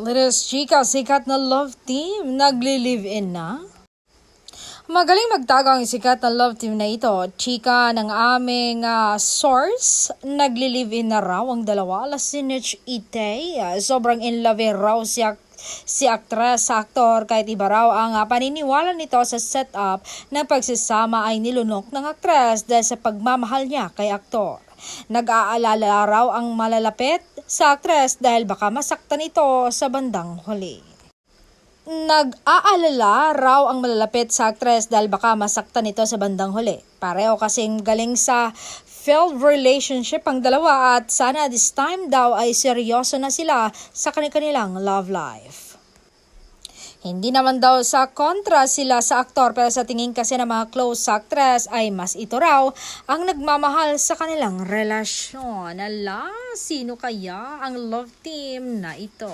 Latest chika, sikat na love team, nagli-live-in na? Magaling magtago ang sikat na love team na ito. Chika ng aming source, nagli-live-in na raw ang dalawa. Lasinich Itay, sobrang in love raw si aktres sa aktor kahit iba raw ang paniniwala nito sa setup ng pagsasama ay nilunok ng aktres dahil sa pagmamahal niya kay aktor. Nag-aalala raw ang malalapit sa aktres dahil baka masaktan ito sa bandang huli. Nag-aalala raw ang malalapit sa aktres dahil baka masaktan ito sa bandang huli. Pareho kasing galing sa failed relationship ang dalawa at sana this time daw ay seryoso na sila sa kanilang love life. Hindi naman daw sa kontra sila sa aktor pero sa tingin kasi ng mga close sa aktres ay mas ito raw ang nagmamahal sa kanilang relasyon. Ala, sino kaya ang love team na ito?